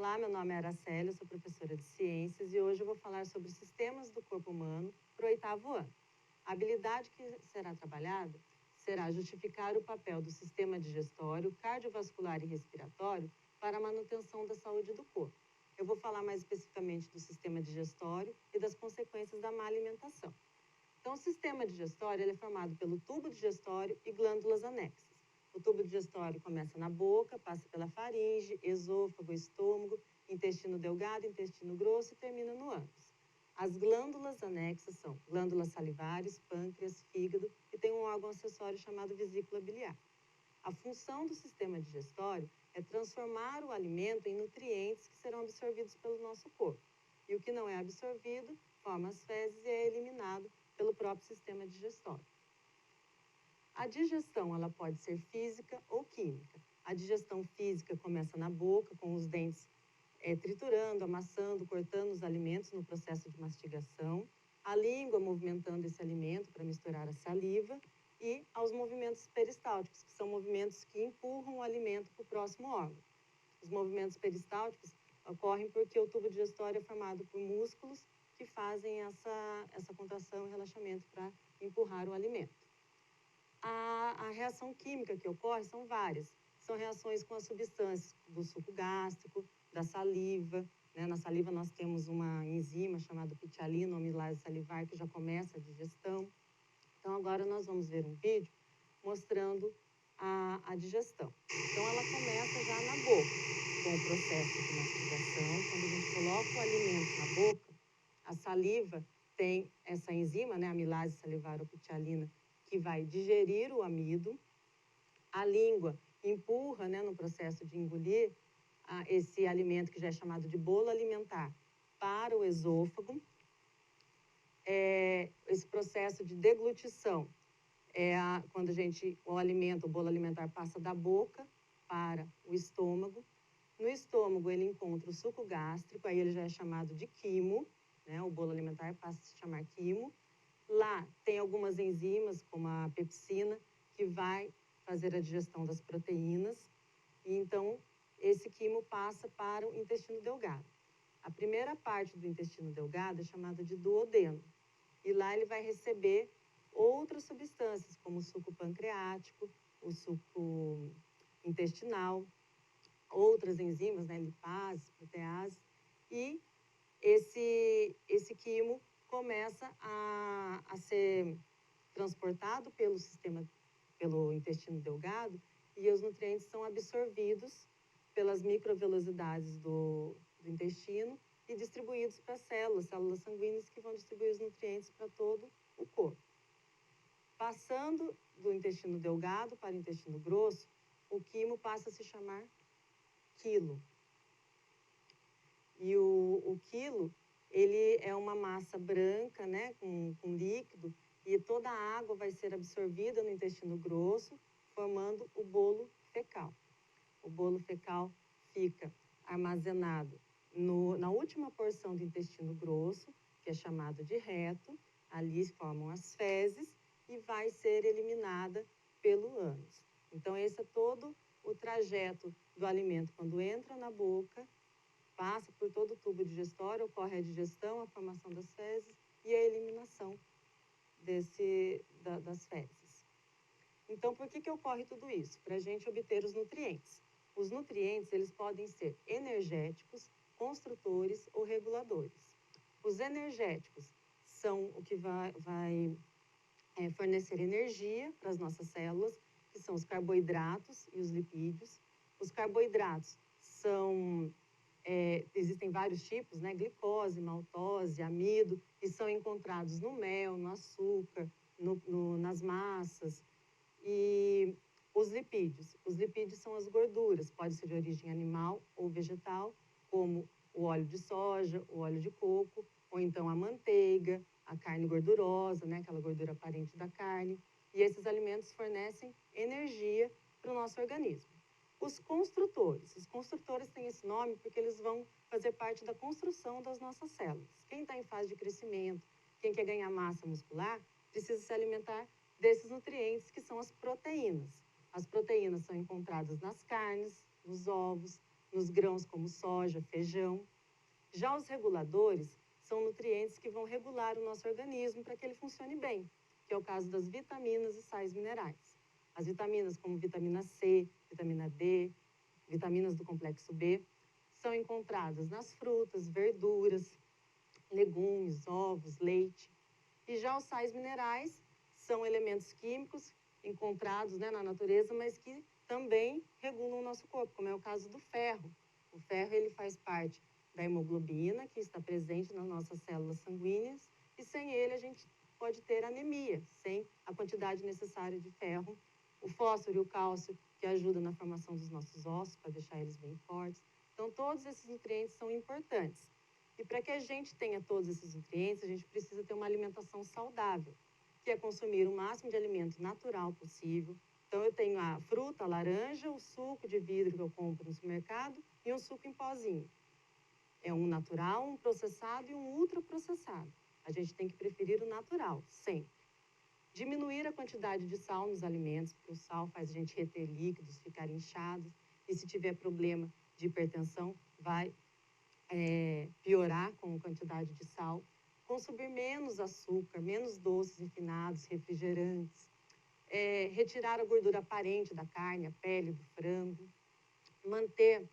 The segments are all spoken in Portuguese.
Olá, meu nome é Araceli, eu sou professora de ciências e hoje eu vou falar sobre sistemas do corpo humano para o 8º ano. A habilidade que será trabalhada será justificar o papel do sistema digestório, cardiovascular e respiratório para a manutenção da saúde do corpo. Eu vou falar mais especificamente do sistema digestório e das consequências da má alimentação. Então, o sistema digestório ele é formado pelo tubo digestório e glândulas anexas. O tubo digestório começa na boca, passa pela faringe, esôfago, estômago, intestino delgado, intestino grosso e termina no ânus. As glândulas anexas são glândulas salivares, pâncreas, fígado e tem um órgão acessório chamado vesícula biliar. A função do sistema digestório é transformar o alimento em nutrientes que serão absorvidos pelo nosso corpo. E o que não é absorvido forma as fezes e é eliminado pelo próprio sistema digestório. A digestão ela pode ser física ou química. A digestão física começa na boca, com os dentes triturando, amassando, cortando os alimentos no processo de mastigação, a língua movimentando esse alimento para misturar a saliva e aos movimentos peristálticos, que são movimentos que empurram o alimento para o próximo órgão. Os movimentos peristálticos ocorrem porque o tubo digestório é formado por músculos que fazem essa contração e relaxamento para empurrar o alimento. A reação química que ocorre são várias. São reações com as substâncias do suco gástrico, da saliva. Na saliva nós temos uma enzima chamada pitialina, amilase salivar, que já começa a digestão. Então agora nós vamos ver um vídeo mostrando a digestão. Então ela começa já na boca, com o processo de mastigação. Quando a gente coloca o alimento na boca, a saliva tem essa enzima, a amilase salivar ou pitialina, que vai digerir o amido. A língua empurra, no processo de engolir, esse alimento que já é chamado de bolo alimentar para o esôfago. Esse processo de deglutição é quando o bolo alimentar passa da boca para o estômago. No estômago ele encontra o suco gástrico, aí ele já é chamado de quimo, o bolo alimentar passa a se chamar quimo. Lá tem algumas enzimas, como a pepsina, que vai fazer a digestão das proteínas. E então, esse quimo passa para o intestino delgado. A primeira parte do intestino delgado é chamada de duodeno. E lá ele vai receber outras substâncias, como o suco pancreático, o suco intestinal, outras enzimas, lipase, protease. E esse quimo começa a ser transportado pelo intestino delgado e os nutrientes são absorvidos pelas microvelocidades do intestino e distribuídos para as células sanguíneas que vão distribuir os nutrientes para todo o corpo. Passando do intestino delgado para o intestino grosso, o quimo passa a se chamar quilo. E o quilo, ele é uma massa branca, com líquido, e toda a água vai ser absorvida no intestino grosso, formando o bolo fecal. O bolo fecal fica armazenado na última porção do intestino grosso, que é chamado de reto, ali formam as fezes e vai ser eliminada pelo ânus. Então, esse é todo o trajeto do alimento quando entra na boca, passa por todo o tubo digestório, ocorre a digestão, a formação das fezes e a eliminação das fezes. Então, por que ocorre tudo isso? Para a gente obter os nutrientes. Os nutrientes, eles podem ser energéticos, construtores ou reguladores. Os energéticos são o que vai fornecer energia para as nossas células, que são os carboidratos e os lipídios. Os carboidratos existem vários tipos, glicose, maltose, amido, e são encontrados no mel, no açúcar, nas massas. E os lipídios são as gorduras, pode ser de origem animal ou vegetal, como o óleo de soja, o óleo de coco, ou então a manteiga, a carne gordurosa, aquela gordura aparente da carne. E esses alimentos fornecem energia para o nosso organismo. Os construtores têm esse nome porque eles vão fazer parte da construção das nossas células. Quem está em fase de crescimento, quem quer ganhar massa muscular, precisa se alimentar desses nutrientes que são as proteínas. As proteínas são encontradas nas carnes, nos ovos, nos grãos como soja, feijão. Já os reguladores são nutrientes que vão regular o nosso organismo para que ele funcione bem, que é o caso das vitaminas e sais minerais. As vitaminas como vitamina C, vitamina D, vitaminas do complexo B, são encontradas nas frutas, verduras, legumes, ovos, leite. E já os sais minerais são elementos químicos encontrados, né, na natureza, mas que também regulam o nosso corpo, como é o caso do ferro. O ferro ele faz parte da hemoglobina, que está presente nas nossas células sanguíneas, e sem ele a gente pode ter anemia, sem a quantidade necessária de ferro. O fósforo e o cálcio, que ajudam na formação dos nossos ossos, para deixar eles bem fortes. Então, todos esses nutrientes são importantes. E para que a gente tenha todos esses nutrientes, a gente precisa ter uma alimentação saudável, que é consumir o máximo de alimento natural possível. Então, eu tenho a fruta, a laranja, o suco de vidro que eu compro no supermercado e um suco em pozinho. É um natural, um processado e um ultraprocessado. A gente tem que preferir o natural, sempre. Diminuir a quantidade de sal nos alimentos, porque o sal faz a gente reter líquidos, ficar inchados. E se tiver problema de hipertensão, vai piorar com a quantidade de sal. Consumir menos açúcar, menos doces refinados, refrigerantes. Retirar a gordura aparente da carne, a pele do frango. Manter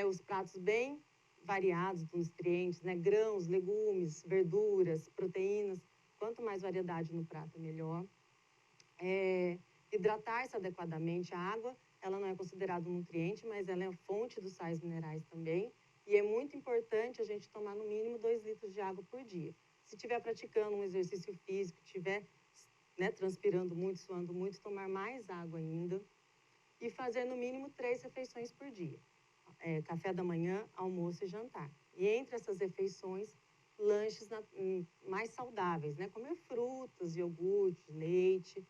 os pratos bem variados dos nutrientes, né? Grãos, legumes, verduras, proteínas. Quanto mais variedade no prato, melhor. Hidratar-se adequadamente. A água, ela não é considerada um nutriente, mas ela é fonte dos sais minerais também. E é muito importante a gente tomar no mínimo 2 litros de água por dia. Se estiver praticando um exercício físico, estiver, né, transpirando muito, suando muito, tomar mais água ainda. E fazer no mínimo 3 refeições por dia. Café da manhã, almoço e jantar. E entre essas refeições, lanches mais saudáveis, né? Comer frutas, iogurte, leite,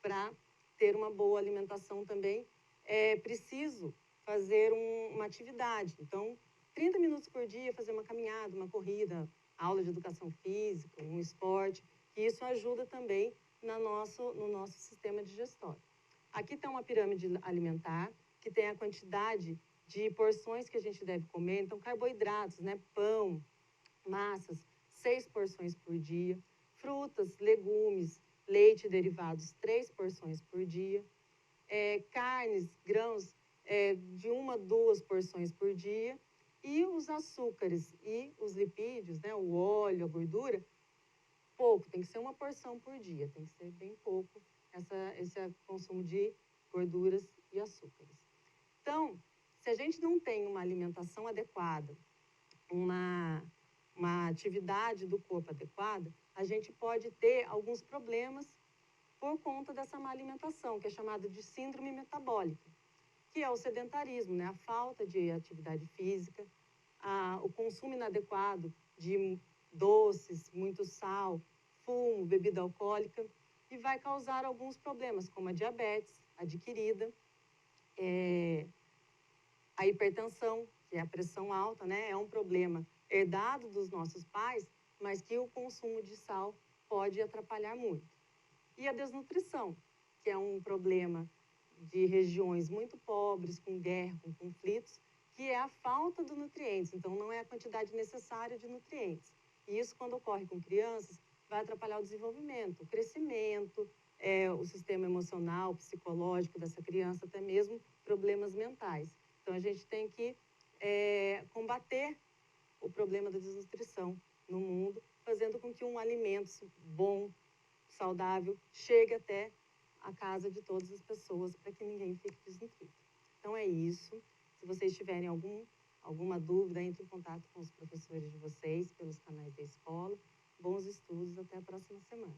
para ter uma boa alimentação também. É preciso fazer uma atividade. Então, 30 minutos por dia, fazer uma caminhada, uma corrida, aula de educação física, um esporte, que isso ajuda também no nosso sistema digestório. Aqui está uma pirâmide alimentar, que tem a quantidade de porções que a gente deve comer. Então, carboidratos, né? Pão, massas, 6 porções por dia. Frutas, legumes, leite e derivados, 3 porções por dia. Carnes, grãos, de 1 a 2 porções por dia. E os açúcares e os lipídios, né? O óleo, a gordura, pouco, tem que ser 1 porção por dia, tem que ser bem pouco esse consumo de gorduras e açúcares. Então, se a gente não tem uma alimentação adequada, uma atividade do corpo adequada, a gente pode ter alguns problemas por conta dessa má alimentação, que é chamada de síndrome metabólica, que é o sedentarismo, né? A falta de atividade física, o consumo inadequado de doces, muito sal, fumo, bebida alcoólica, e vai causar alguns problemas, como a diabetes adquirida, a hipertensão, que é a pressão alta, né? É um problema herdado dos nossos pais, mas que o consumo de sal pode atrapalhar muito. E a desnutrição, que é um problema de regiões muito pobres, com guerra, com conflitos, que é a falta de nutrientes. Então, não é a quantidade necessária de nutrientes. E isso, quando ocorre com crianças, vai atrapalhar o desenvolvimento, o crescimento, o sistema emocional, psicológico dessa criança, até mesmo problemas mentais. Então, a gente tem que combater o problema da desnutrição no mundo, fazendo com que um alimento bom, saudável, chegue até a casa de todas as pessoas, para que ninguém fique desnutrido. Então, é isso. Se vocês tiverem alguma dúvida, entre em contato com os professores de vocês, pelos canais da escola. Bons estudos, até a próxima semana.